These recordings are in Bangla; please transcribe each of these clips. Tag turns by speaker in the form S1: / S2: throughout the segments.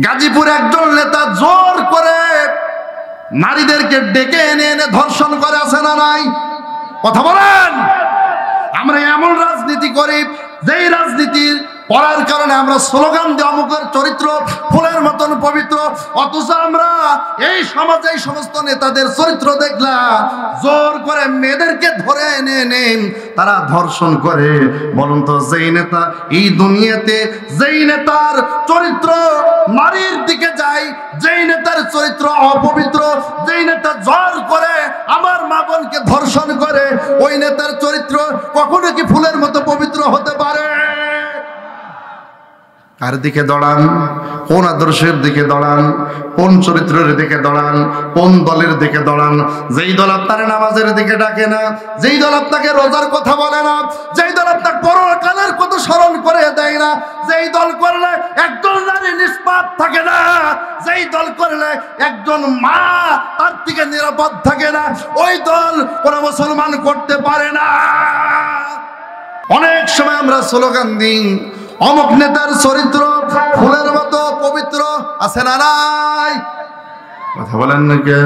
S1: গাজীপুরে একজন নেতা জোর করে নারীদেরকে ডেকে এনে এনে ধর্ষণ করে, আছে না নাই? কথা বলেন। আমরা এমন রাজনীতি করি যেই রাজনীতির করার কারণে আমরা স্লোগান দিই অমুকের চরিত্র ফুলের মতন পবিত্র, অথচ আমরা এই সমাজে এই সমস্ত নেতাদের চরিত্র দেখলাম জোর করে মেয়েদেরকে ধরে এনে এনে তারা ধর্ষণ করে। বলুন তো, যেই নেতা এই দুনিয়াতে, যেই নেতার চরিত্র নারীর দিকে যায়, যেই নেতার চরিত্র অপবিত্র, যেই নেতা জোর করে আমার মা বোনকে ধর্ষণ করে, ওই নেতার চরিত্র কখনো কি ফুলের মতো পবিত্র হতে পারে? কার দিকে দৌড়ান? কোন আদর্শের দিকে দৌড়ান? কোন চরিত্রের দিকে দৌড়ান? কোন দলের দিকে দৌড়ান? যেই দল আপনার নামাজের দিকে ডাকে না, যেই দল আপনাকে রোজার কথা বলে না, যেই দল আপনার পরকালের কথা স্মরণ করে দেয় না, যেই দল করলে একজন নারী নিষ্পাপ থাকে না, যেই দল করলে একজন মা তার থেকে নিরাপদ থাকে না, ওই দল কোন মুসলমান করতে পারে না। অনেক সময় আমরা স্লোগান দিই অমুক নেতার চরিত্র ফুলের মতো পবিত্র, আছে না নাই? কথা বলেন না কে?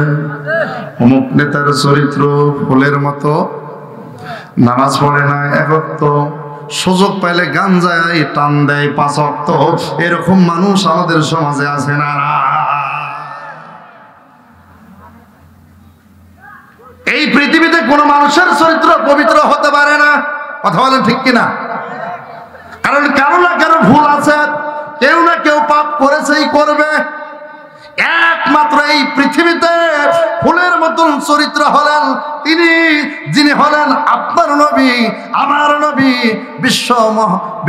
S1: অমুক নেতার চরিত্র ফুলের মতো, নামাজ পড়ে না এক ওয়াক্ত, সুযোগ পাইলে গাঞ্জায় টান দেয় 5 ওয়াক্ত, এরকম মানুষ আমাদের সমাজে আছে না? এই পৃথিবীতে কোনো মানুষের চরিত্র পবিত্র হতে পারে না। কথা বলেন ঠিক কিনা? কারণ কারো না কারো ভুল আছে, কেউ না কেউ পাপ করেছেই করবে। একমাত্র এই পৃথিবীতে ফুলের মতন চরিত্র হলেন তিনি, যিনি হলেন আপনার নবী, আমার নবী,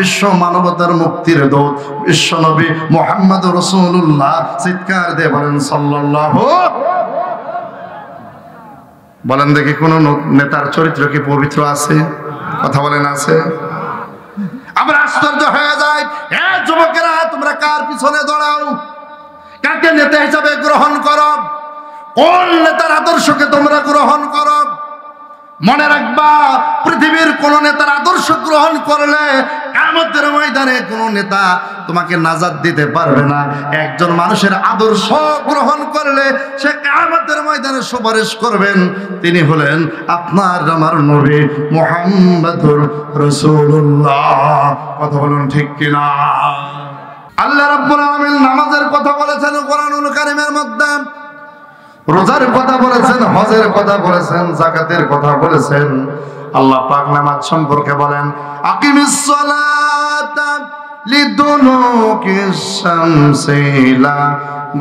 S1: বিশ্ব মানবতার মুক্তির দূত, বিশ্ব নবী মুহাম্মদ রাসূলুল্লাহ। চিৎকার দিয়ে বলেন সাল্লাল্লাহু। বলেন দেখি, কোন নেতার চরিত্র কি পবিত্র আছে? কথা বলেন আছে? আমরা আশ্চর্য হয়ে যাই, যুবকেরা তোমরা কার পিছনে দৌড়াও? কাকে নেতা হিসাবে গ্রহণ করো? কোন নেতার আদর্শকে তোমরা গ্রহণ করো? মনে রাখবা, পৃথিবীর কোন নেতার আদর্শ গ্রহণ করলে কিয়ামতের ময়দানে কোন নেতা তোমাকে নাজাত দিতে পারবে না। একজন মানুষের আদর্শ গ্রহণ করলে সে কিয়ামতের ময়দানে সুপারিশ করবেন, তিনি হলেন আপনার আমার নবী মুহাম্মদুর রাসূলুল্লাহ। কথা বলুন ঠিক কিনা? আল্লাহ রাব্বুল আলামিন নামাজের কথা বলেছেন কোরআনুল কারীমের মধ্যে, রোজার কথা বলেছেন, হজের কথা বলেছেন, যাকাতের কথা বলেছেন। আল্লাহ পাক নামাজ সম্পর্কে বলেন, আকিমিস সালাতা লিদুলুকিশ শামসি ইলা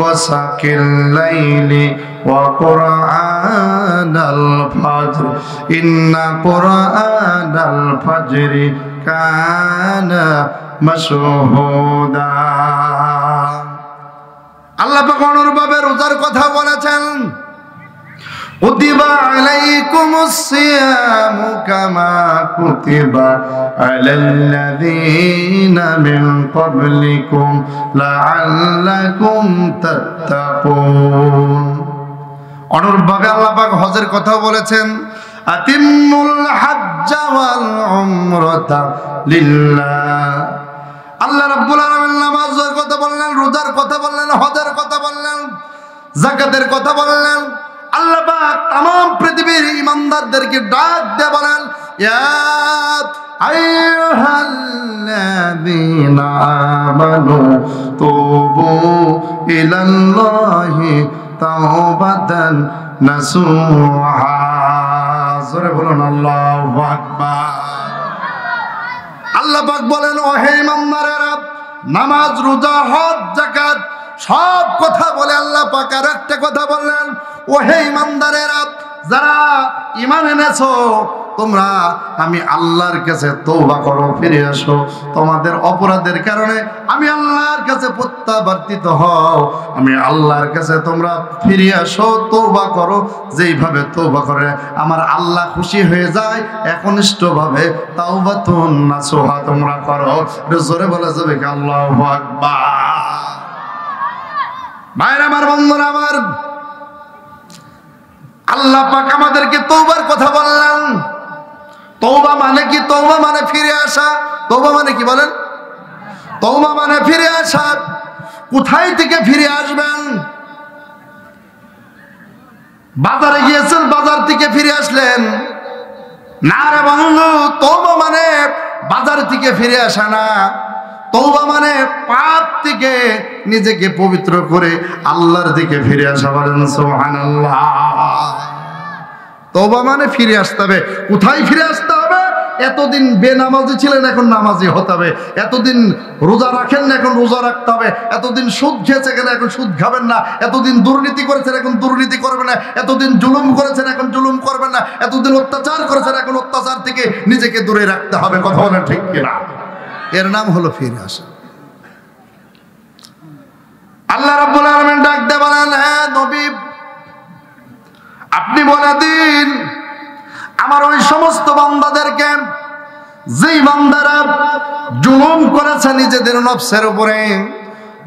S1: গাসাকিল লাইলি ওয়া কুরআনাল ফাজর ইন্না কুরআনাল ফাজরি কানা মাশহুদা। আল্লাহ পাক অনুরূপভাবে রোজার কথা বলেছেন, কুতিবা আলাইকুমুস সিয়ামু কামা কুতিবা আলাল্লাযীনা মিন ক্বাবলিকুম লাআল্লাকুম তাত্তাকুন। অনুরূপভাবে আল্লাহ পাক হজের কথা বলেছেন, আতিম্মুল হাজ্জা ওয়াল উমরাতা লিল্লাহ। আল্লাহ রাব্বুল আলামিন নামাজের কথা বললেন, রোজার কথা বললেন, হজের কথা বললেন, যাকাতের কথা বললেন। আল্লাহ পাক तमाम পৃথিবীর ঈমানদারদেরকে ডাক দিয়ে বলেন, ইয়া আইয়ুহাল্লাযীনা আমানু তুবু ইলাল্লাহি তাওবাতান নাসুহা। জোরে বলুন আল্লাহু আকবার। আল্লাহ পাক বলেন, ও হে ঈমানদারেরা, নামাজ, রোজা, হজ, যাকাত সব কথা বলে আল্লাহ পাক আর একটা কথা বললেন, ও হে ঈমানদারেরা, যারা ঈমান এনেছো তোমরা আমি আল্লাহর কাছে তওবা করো, ফিরে আসো। তোমাদের অপরাধের কারণে আমি আল্লাহর কাছে প্রত্যাবর্তিত হও, আমি আল্লাহর কাছে তোমরা ফিরে আসো, তওবা করো। যেইভাবে তওবা করে আমার আল্লাহ খুশি হয়ে যায়, একনিষ্ঠভাবে তাওবাতুন নাসুহা তোমরা করো। জোরে বলা যাবে কি আল্লাহু আকবার? ভাইরা আমার, বন্ধুরা আমার, আল্লাহ পাক আমাদেরকে তওবার কথা বললেন। তওবা মানে কি? তওবা মানে ফিরে আসা। তওবা মানে কি বলেন? তওবা মানে ফিরে আসা। কোথায় থেকে ফিরে আসবেন? বাজারে গিয়েছেন, বাজার থেকে ফিরে আসলেন? না রে বন্ধু, তওবা মানে বাজার থেকে ফিরে আসা না। তওবা মানে পাপ থেকে নিজেকে পবিত্র করে আল্লাহর দিকে ফিরে আসা। বলেন সুবহানাল্লাহ। তওবা মানে ফিরে আসতে হবে। কোথায় ফিরে আসতে হবে? এতদিন বেনামাজি ছিলেন, এখন নামাজি হতে হবে। এতদিন রোজা রাখেন না, এখন রোজা রাখতে হবে। এতদিন সুদ খেয়েছেন, এখন সুদ খাবেন না। এতদিন দুর্নীতি করেছেন, এখন দুর্নীতি করবেন না। এতদিন জুলুম করেছেন, এখন জুলুম করবেন না। এতদিন অত্যাচার করেছেন, এখন অত্যাচার থেকে নিজেকে দূরে রাখতে হবে। কথা বলেন ঠিক কিনা? এর নাম হলো ফিরে আসা। আল্লাহ রাব্বুল আলামিন ডাক দিয়ে বলেন, হ্যাঁ নবী, আপনি বলে দিন আমার ওই সমস্ত বান্দাদেরকে, যেই বান্দারা জুলুম করেছে নিজেদের নফসের উপরে,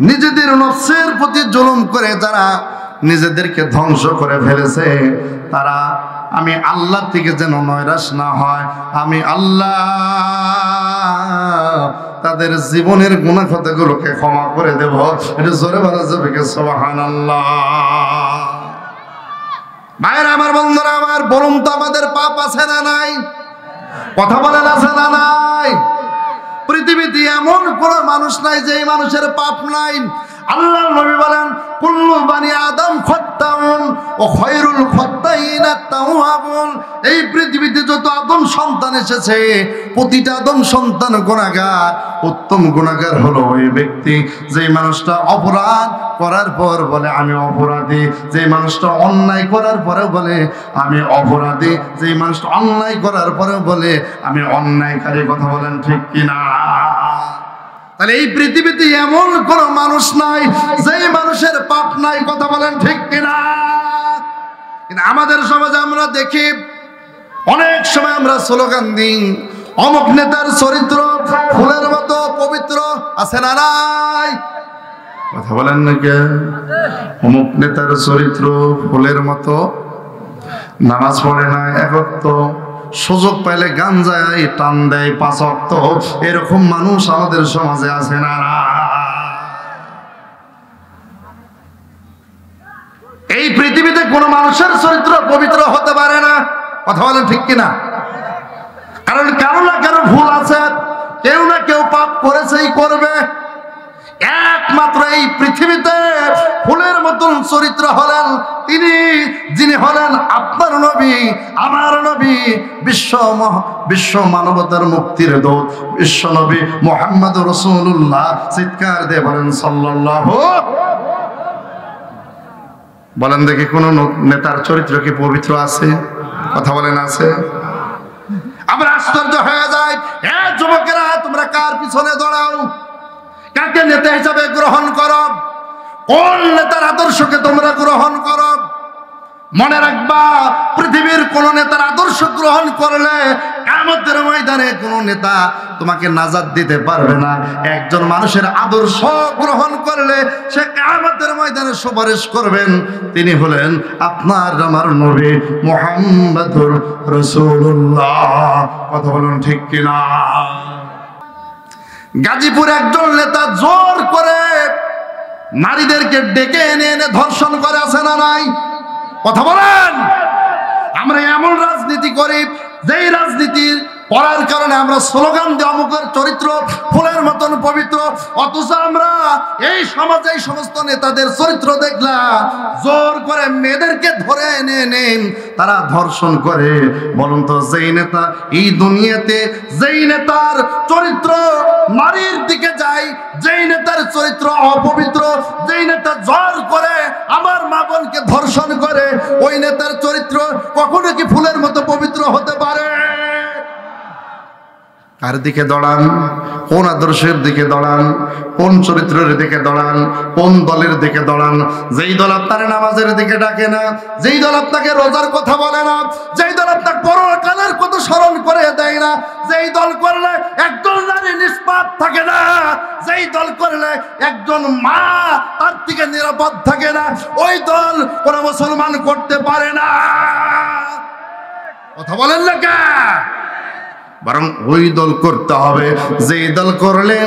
S1: নিজেদের নফসের প্রতি জুলুম করে যারা নিজেদেরকে ধ্বংস করে ফেলেছে, তারা আমি আল্লাহ থেকে যেন নৈরাশ না হয়, আমি আল্লাহ তাদের জীবনের গুনাহ ক্ষতিগুলোকে ক্ষমা করে দেব। এটা জোরে বলা যাবে কি সুবহানাল্লাহ? ভাইরা আমার, বন্ধুরা আমার, বলুন তো আমাদের পাপ আছে না নাই? কথা বলেন আছে না নাই? পৃথিবীতে এমন কোন মানুষ নাই যে মানুষের পাপ নাই। আল্লাহ নবী বলেন, কুল্লু বানি আদম খাত্তাউন ও খায়রুল খাত্তাইনা তাওয়াবুন। এই পৃথিবীতে যত আদম সন্তান এসেছে, প্রতিটা আদম সন্তান গুনাহগার। উত্তম গুনাহগার হলো ওই ব্যক্তি যেই মানুষটা অপরাধ করার পর বলে আমি অপরাধী, যেই মানুষটা অন্যায় করার পরেও বলে আমি অপরাধী, যেই মানুষটা অন্যায় করার পরেও বলে আমি অন্যায়কারী। কথা বলেন ঠিক কিনা? তাহলে এই পৃথিবীতে এমন কোন মানুষ নাই যেই মানুষের পাপ নাই। কথা বলেন ঠিক কিনা? কিন্তু আমাদের সমাজে আমরা দেখি, অনেক সময় আমরা স্লোগান দিই, অমুক নেতার চরিত্র ফুলের মতো পবিত্র। আছে না নাই? কথা বলেন না কে? অমুক নেতার চরিত্র ফুলের মতো, নামাজ পড়ে না, এক ওয়াক্ত, সুযোগ পাইলে গাঞ্জায় টান দেয় 5 ওয়াক্ত। এরকম মানুষ আমাদের সমাজে আছে না? এই পৃথিবীতে কোন মানুষের চরিত্র পবিত্র হতে পারে না। কথা বলেন ঠিক কিনা? কারণ কারো না কারো ভুল আছে, কেউ না কেউ পাপ করেছেই করবে। একমাত্র এই পৃথিবীতে ফুলের মতন চরিত্র হলেন তিনি, যিনি হলেন আপনার নবী, আমার নবী, বিশ্ব মানবতার মুক্তির দূত, বিশ্ব নবী মুহাম্মদ রাসূলুল্লাহ। চিৎকার দিয়ে বলেন সাল্লাল্লাহু। বলেন দেখি, কোন নেতার চরিত্র কি পবিত্র আছে? কথা বলেন আছে? আমরা আশ্চর্য হয়ে যাই, এ যুবকেরা, তোমরা কার পিছনে দৌড়াও? কাকে নেতা হিসাবে গ্রহণ করো? কোন নেতার আদর্শকে তোমরা গ্রহণ করো? মনে রাখবা, পৃথিবীর কোন নেতার আদর্শ গ্রহণ করলে কিয়ামতের ময়দানে কোন নেতা তোমাকে নাজাত দিতে পারবে না। একজন মানুষের আদর্শ গ্রহণ করলে সে কিয়ামতের ময়দানে সুপারিশ করবেন, তিনি হলেন আপনার আমার নবী মুহাম্মদুর রাসূলুল্লাহ। কথা বলুন ঠিক কিনা? গাজীপুর একজন নেতা জোর করে নারীদেরকে ডেকে এনে এনে ধর্ষণ করে। আছে না নাই? কথা বলেন। আমরা এমন রাজনীতি করি, যেই রাজনীতির করার কারণে আমরা স্লোগান দিই অমুকের চরিত্র ফুলের মতন পবিত্র, অথচ আমরা এই সমাজে এই সমস্ত নেতাদের চরিত্র দেখলাম জোর করে মেয়েদেরকে ধরে এনে এনে তারা ধর্ষণ করে। বলুন তো, যেই নেতা এই দুনিয়াতে, যেই নেতার চরিত্র নারীর দিকে যায়, যেই নেতার চরিত্র অপবিত্র, যেই নেতা জোর করে আমার মা বোনকে ধর্ষণ করে, ওই নেতার চরিত্র কখনো কি ফুলের মতো পবিত্র হতে পারে? কার দিকে দৌড়ান? কোন আদর্শের দিকে দৌড়ান? কোন চরিত্রের দিকে দৌড়ান? কোন দলের দিকে দৌড়ান? যেই দল আপনার নামাজের দিকে ডাকে না, যেই দল আপনাকে রোজার কথা বলে না, যেই দল আপনার পরকালের কথা স্মরণ করে দেয় না, যেই দল করলে একজন নারী নিষ্পাপ থাকে না, যেই দল করলে একজন মা তার থেকে নিরাপদ থাকে না, ওই দল কোন মুসলমান করতে পারে না। কথা বলেন না কে? বরং ওই দল করতে হবে যেই দল করলে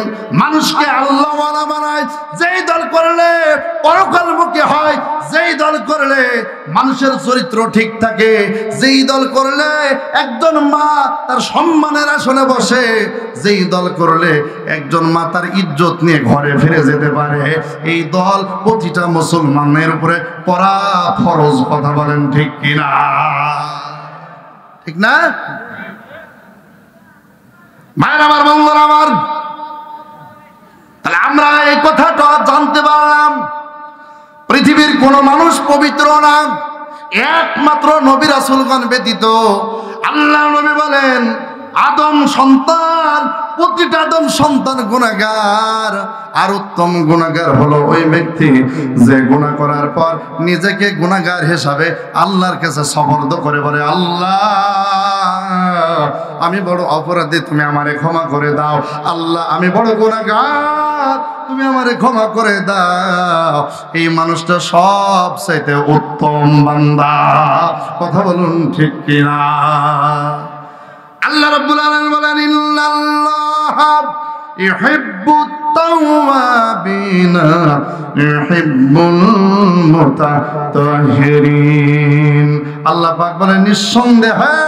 S1: মানুষকে আল্লাহওয়ালা বানায়, যেই দল করলে পরকালমুখী হয়, যেই দল করলে মানুষের চরিত্র ঠিক থাকে, যেই দল করলে একজন মা তার সম্মানের আসনে বসে, যেই দল করলে একজন মা তার ইজ্জত নিয়ে ঘরে ফিরে যেতে পারে, এই দল প্রতিটা মুসলমানের উপরে পড়া ফরজ। কথা বলেন ঠিক কিনা? ঠিক না? মায়ের আমার, বন্ধুরা আমার, তাহলে আমরা এই কথাটা জানতে পারলাম পৃথিবীর কোন মানুষ পবিত্র না, একমাত্র নবী রাসূলগণ ব্যতীত। আল্লাহ নবী বলেন আদম সন্তান, প্রতিটা আদম সন্তান গুনাহগার, আর উত্তম গুনাহগার হলো ওই ব্যক্তি যে গুনাহ করার পর নিজেকে গুনাহগার হিসাবে আল্লাহর কাছে সমর্থ করে বলে, আল্লাহ আমি বড় অপরাধী, তুমি আমারে ক্ষমা করে দাও। আল্লাহ আমি বড় গুনাহগার, তুমি আমারে ক্ষমা করে দাও। এই মানুষটা সবচাইতে উত্তম বান্দা। কথা বলুন ঠিক কিনা? আল্লাহ রাব্বুল আলামিন বলেন ইন্নাল্লাহা ইউহিব্বুত তাওয়াবিনা ইউহিব্বুল মুতাতাহহিরিন। আল্লাহ পাক বলেন নিঃসন্দেহে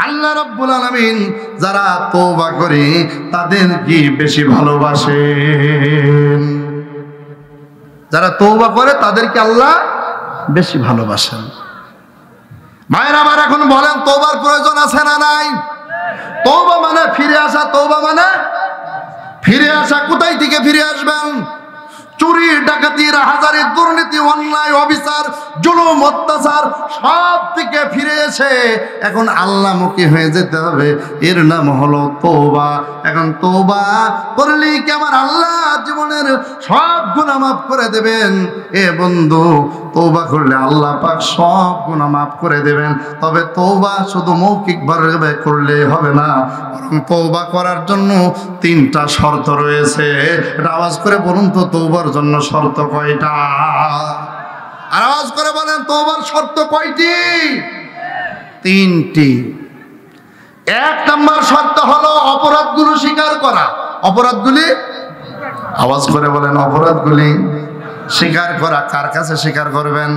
S1: আল্লাহ রাব্বুল আলামিন যারা তওবা করে তাদের কি বেশি ভালোবাসেন। যারা তওবা করে তাদেরকে আল্লাহ বেশি ভালোবাসেন। মায়ের আবার এখন বলেন তওবার প্রয়োজন আছে না নাই? তওবা মানে ফিরে আসা, তওবা মানে ফিরে আসা। কোথায় থেকে ফিরে আসবেন? চুরি, ডাকাতি, রাহাজারি, দুর্নীতি, অন্যায়, অবিচার, জুলুম, অত্যাচার সব থেকে ফিরে এসে এখন আল্লাহমুখী হয়ে যেতে হবে। এর নাম হলো তওবা। এখন তওবা করলেই কি আমার আল্লাহ জীবনের সব গুনাহ মাফ করে দেবেন? এ বন্ধু, তওবা করলে আল্লাহ পাক সব গুনাহ মাফ করে দেবেন। তবে তওবা শুধু মৌখিকভাবে করলে হবে না, বরং তওবা করার জন্য 3টা শর্ত রয়েছে। এটা আওয়াজ করে বলুন তো, তওবার জন্য শর্ত কয়টা? আর আওয়াজ করে বলেন তওবার শর্ত কয়টি? 3টি। 1 নম্বর শর্ত হলো অপরাধগুলো স্বীকার করা। অপরাধগুলি, আওয়াজ করে বলেন, অপরাধগুলি স্বীকার করা। কার কাছে স্বীকার করবেন?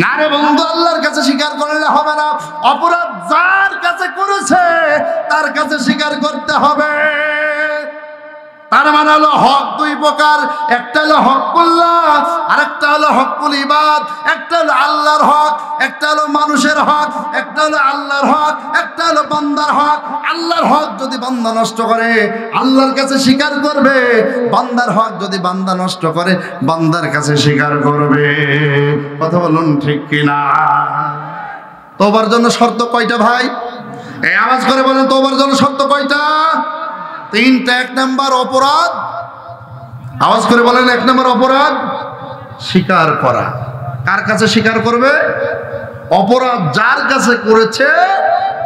S1: না রে বন্ধু, আল্লাহর কাছে স্বীকার করলে হবে না। অপরাধ যার কাছে করেছে তার কাছে স্বীকার করতে হবে। তার মানে হলো হক 2 প্রকার। একটা হলো হকুল্লাহ, আর একটা হলো হকুল ইবাদ। একটা হলো আল্লাহর হক, একটা হলো মানুষের হক। একটা হলো আল্লাহর হক, একটা হলো বান্দার হক। আল্লাহর হক যদি বান্দা নষ্ট করে আল্লাহর কাছে স্বীকার করবে, বান্দার হক যদি বান্দা নষ্ট করে বান্দার কাছে স্বীকার করবে। কথা বলুন ঠিক কিনা? তওবার জন্য শর্ত কয়টা ভাই? এই আওয়াজ করে বলেন তওবার জন্য শর্ত কয়টা? 3টা। 1 নম্বর অপরাধ, আওয়াজ করে বলেন 1 নম্বর অপরাধ স্বীকার করা। কার কাছে স্বীকার করবে? অপরাধ যার কাছে করেছে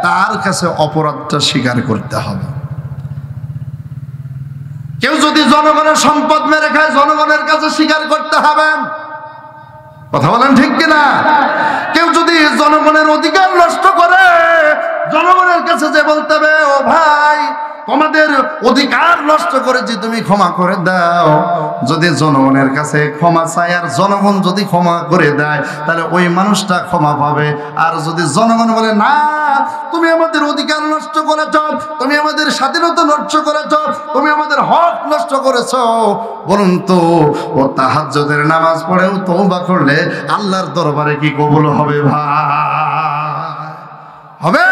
S1: তার কাছে অপরাধটা স্বীকার করতে হবে। কেউ যদি জনগণের সম্পদ মেরে খায় জনগণের কাছে স্বীকার করতে হবে। কথা বলেন ঠিক কিনা? কেউ যদি জনগণের অধিকার নষ্ট করে জনগণের কাছে যে বলতে হবে, ও ভাই তোমাদের অধিকার নষ্ট করেছি, তুমি ক্ষমা করে দাও। যদি জনগণের কাছে ক্ষমা চায় আর জনগণ যদি ক্ষমা করে দেয় তাহলে ওই মানুষটা ক্ষমা পাবে। আর যদি জনগণ বলে না, তুমি আমাদের অধিকার নষ্ট করেছ, তুমি আমাদের স্বাধীনতা নষ্ট করেছ, তুমি আমাদের হক নষ্ট করেছ, বলুন তো ও তাহাজ্জুদের নামাজ পড়েও তওবা করলে আল্লাহর দরবারে কি কবুল হবে ভাই? হবে?